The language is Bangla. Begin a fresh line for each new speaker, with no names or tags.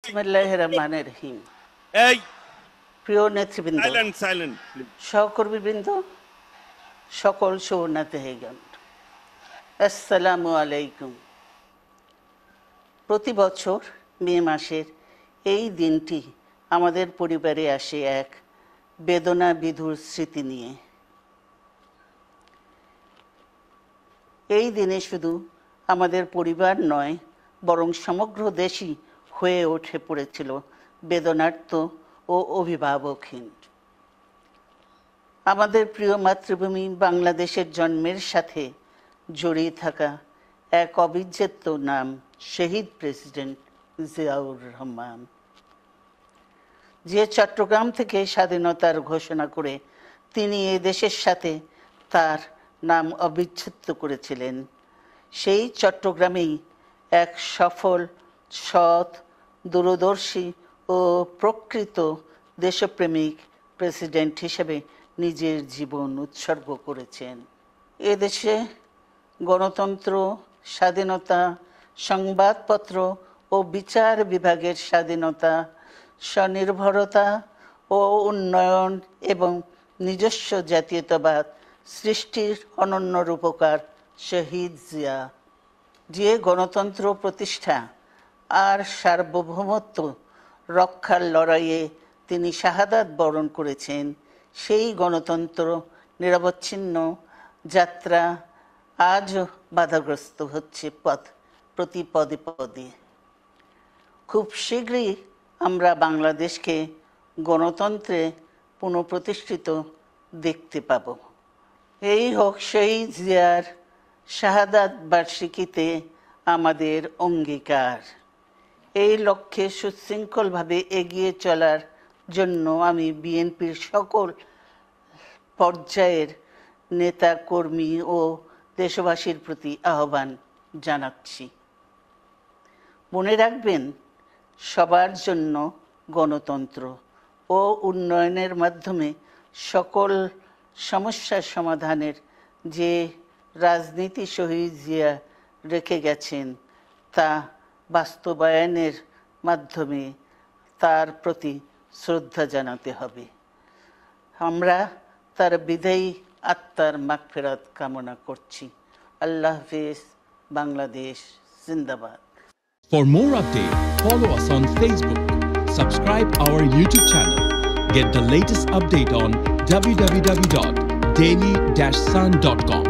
বিসমিল্লাহির রহমানির রহিম।
এই
প্রিয় নেতৃবৃন্দ,
সাইলেন্ট
সহকর্মীবৃন্দ, সকল শরণার্থীগণ, আসসালামু আলাইকুম। প্রতি বছর মে মাসের এই দিনটি আমাদের পরিবারে আসে এক বেদনা বিধুর স্মৃতি নিয়ে। এই দিনে শুধু আমাদের পরিবার নয়, বরং সমগ্র দেশই হয়ে উঠে পড়েছিল বেদনার্ত ও অভিভাবকহীন। আমাদের প্রিয় মাতৃভূমি বাংলাদেশের জন্মের সাথে জড়িয়ে থাকা এক অবিচ্ছেদ্য নাম শহীদ প্রেসিডেন্ট জিয়াউর রহমান, যে চট্টগ্রাম থেকে স্বাধীনতার ঘোষণা করে তিনি এ দেশের সাথে তার নাম অবিচ্ছেদ্য করেছিলেন। সেই চট্টগ্রামেই এক সফল, সৎ, দূরদর্শী ও প্রকৃত দেশপ্রেমিক প্রেসিডেন্ট হিসেবে নিজের জীবন উৎসর্গ করেছেন। এদেশে গণতন্ত্র, স্বাধীনতা, সংবাদপত্র ও বিচার বিভাগের স্বাধীনতা, স্বনির্ভরতা ও উন্নয়ন এবং নিজস্ব জাতীয়তাবাদ সৃষ্টির অনন্য রূপকার শহীদ জিয়া, যে গণতন্ত্র প্রতিষ্ঠা আর সার্বভৌমত্ব রক্ষার লড়াইয়ে তিনি শাহাদাত বরণ করেছেন, সেই গণতন্ত্র নিরবচ্ছিন্ন যাত্রা আজও বাধাগ্রস্ত হচ্ছে প্রতি পদে পদে। খুব শীঘ্রই আমরা বাংলাদেশকে গণতন্ত্রে পুনঃপ্রতিষ্ঠিত দেখতে পাব। এই হোক শহীদ জিয়ার শাহাদাত বার্ষিকীতে আমাদের অঙ্গীকার। এই লক্ষ্যে সুশৃঙ্খলভাবে এগিয়ে চলার জন্য আমি বিএনপির সকল পর্যায়ের নেতা কর্মী ও দেশবাসীর প্রতি আহ্বান জানাচ্ছি। মনে রাখবেন, সবার জন্য গণতন্ত্র ও উন্নয়নের মাধ্যমে সকল সমস্যার সমাধানের যে রাজনীতি শহীদ জিয়া রেখে গেছেন, তা বাস্তবায়নের মাধ্যমে তার প্রতি শ্রদ্ধা জানাতে হবে। আমরা তার বিদায়ী আত্মার মাগফিরাত কামনা করছি। আল্লাহ হাফেজ। বাংলাদেশ জিন্দাবাদ।
For more updates, follow us on Facebook, subscribe our YouTube channel, get the latest update on www.daily-sun.com.